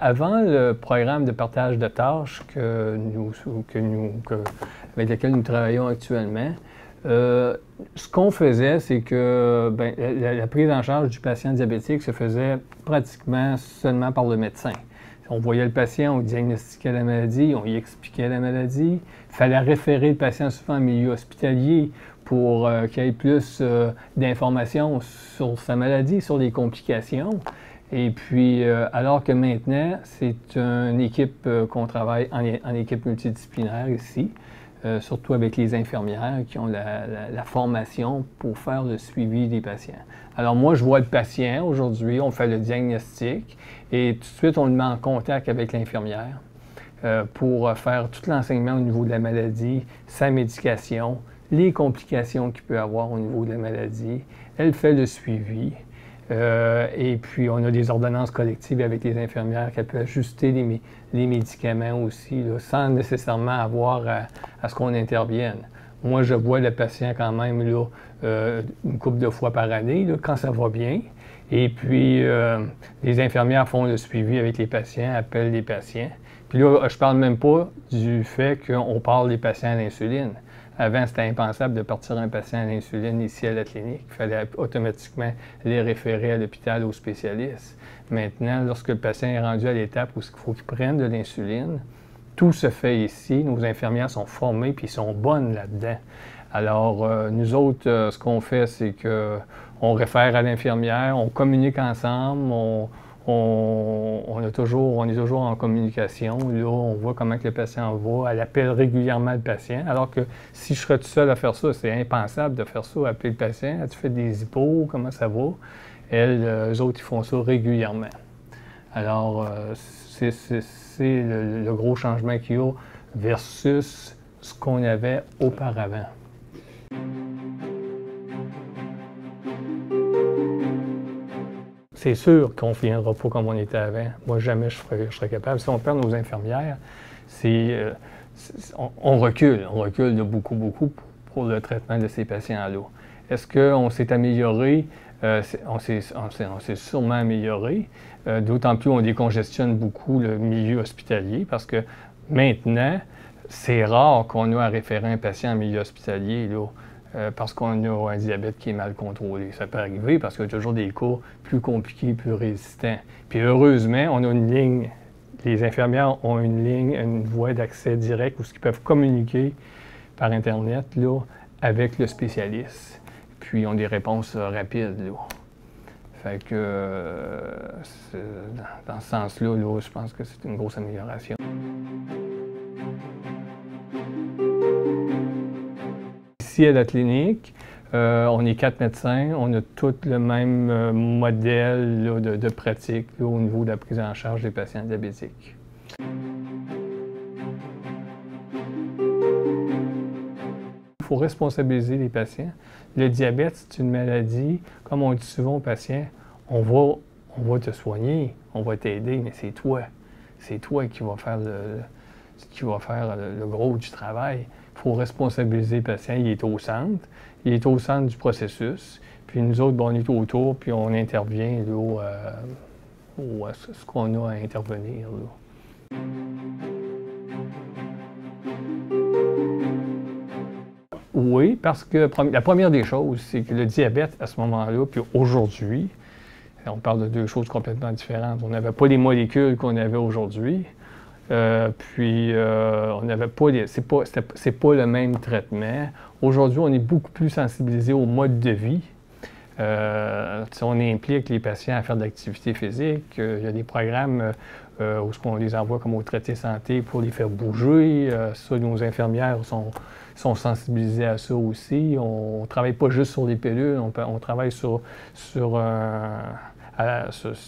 Avant le programme de partage de tâches avec lequel nous travaillons actuellement, ce qu'on faisait, c'est que la prise en charge du patient diabétique se faisait pratiquement seulement par le médecin. On voyait le patient, on diagnostiquait la maladie, on y expliquait la maladie. Il fallait référer le patient souvent en milieu hospitalier pour qu'il y ait plus d'informations sur sa maladie, sur les complications. Et puis, alors que maintenant, c'est une équipe qu'on travaille en équipe multidisciplinaire ici, surtout avec les infirmières qui ont la formation pour faire le suivi des patients. Alors moi, je vois le patient aujourd'hui, on fait le diagnostic et tout de suite, on le met en contact avec l'infirmière pour faire tout l'enseignement au niveau de la maladie, sa médication, les complications qu'il peut avoir au niveau de la maladie. Elle fait le suivi. Et puis, on a des ordonnances collectives avec les infirmières qui peuvent ajuster les médicaments aussi, là, sans nécessairement avoir à ce qu'on intervienne. Moi, je vois le patient quand même là, une couple de fois par année, là, quand ça va bien. Et puis, les infirmières font le suivi avec les patients, appellent les patients. Puis là, je parle même pas du fait qu'on parle des patients à l'insuline. Avant, c'était impensable de partir un patient à l'insuline ici à la clinique. Il fallait automatiquement les référer à l'hôpital aux spécialistes. Maintenant, lorsque le patient est rendu à l'étape où il faut qu'il prenne de l'insuline, tout se fait ici. Nos infirmières sont formées puis sont bonnes là-dedans. Alors, nous autres, ce qu'on fait, c'est qu'on réfère à l'infirmière, on communique ensemble, on est toujours en communication. Là, on voit comment que le patient va. Elle appelle régulièrement le patient. Alors que si je serais tout seul à faire ça, c'est impensable de faire ça, appeler le patient. As-tu fait des hippos? Comment ça va? Eux autres, ils font ça régulièrement. Alors, c'est le gros changement qu'il y a versus ce qu'on avait auparavant. C'est sûr qu'on ne reviendra pas comme on était avant. Moi, jamais je serais capable. Si on perd nos infirmières, on recule. On recule de beaucoup pour le traitement de ces patients-là. Est-ce qu'on s'est amélioré? On s'est sûrement amélioré. D'autant plus, on décongestionne beaucoup le milieu hospitalier parce que maintenant, c'est rare qu'on ait à référer un patient en milieu hospitalier, là. Parce qu'on a un diabète qui est mal contrôlé. Ça peut arriver parce qu'il y a toujours des cas plus compliqués, plus résistants. Puis heureusement, on a une ligne, les infirmières ont une ligne, une voie d'accès direct où ils peuvent communiquer par Internet là, avec le spécialiste. Puis ils ont des réponses rapides. Là. Fait que dans ce sens-là, là, je pense que c'est une grosse amélioration. Ici à la clinique, on est 4 médecins, on a tous le même modèle là, de pratique là, au niveau de la prise en charge des patients diabétiques. Il faut responsabiliser les patients. Le diabète, c'est une maladie, comme on dit souvent aux patients, on va te soigner, on va t'aider, mais c'est toi. C'est toi qui vas faire le gros du travail. Il faut responsabiliser le patient, il est au centre du processus, puis nous autres, on est autour, puis on intervient là, à ce qu'on a à intervenir. Là. Oui, parce que la première des choses, c'est que le diabète, à ce moment-là, puis aujourd'hui, on parle de deux choses complètement différentes. On n'avait pas les molécules qu'on avait aujourd'hui. On n'avait pas c'est pas le même traitement. Aujourd'hui, on est beaucoup plus sensibilisé au mode de vie. On implique les patients à faire de l'activité physique. Il y a des programmes où on les envoie comme au traité santé pour les faire bouger. Nos infirmières sont sensibilisées à ça aussi. On ne travaille pas juste sur les pilules, on travaille sur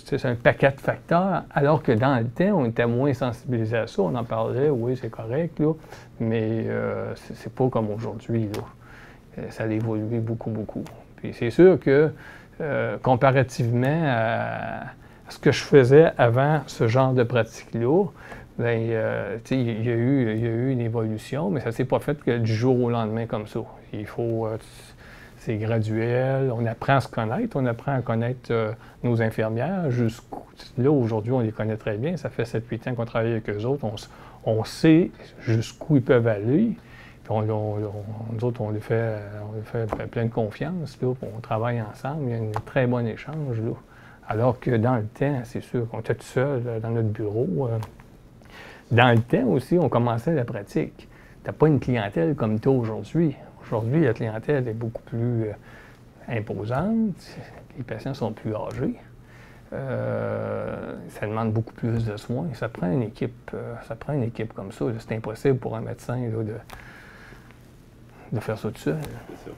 c'est un paquet de facteurs, alors que dans le temps, on était moins sensibilisé à ça. On en parlait, oui, c'est correct, là, mais c'est pas comme aujourd'hui. Ça a évolué beaucoup. Puis c'est sûr que, comparativement à ce que je faisais avant ce genre de pratique-là, bien, il y a eu une évolution, mais ça ne s'est pas fait que du jour au lendemain comme ça. Il faut... c'est graduel, on apprend à se connaître, on apprend à connaître nos infirmières jusqu'où. Là, aujourd'hui, on les connaît très bien, ça fait 7-8 ans qu'on travaille avec eux autres, on sait jusqu'où ils peuvent aller. Puis nous autres, on les fait plein de confiance, là, on travaille ensemble, il y a un très bon échange, là. Alors que dans le temps, c'est sûr qu'on était tout seul dans notre bureau. Dans le temps aussi, on commençait la pratique. Tu n'as pas une clientèle comme tu as aujourd'hui. Aujourd'hui, la clientèle est beaucoup plus imposante, les patients sont plus âgés. Ça demande beaucoup plus de soins. Ça prend une équipe comme ça. C'est impossible pour un médecin là, de faire ça tout seul. C'est ça.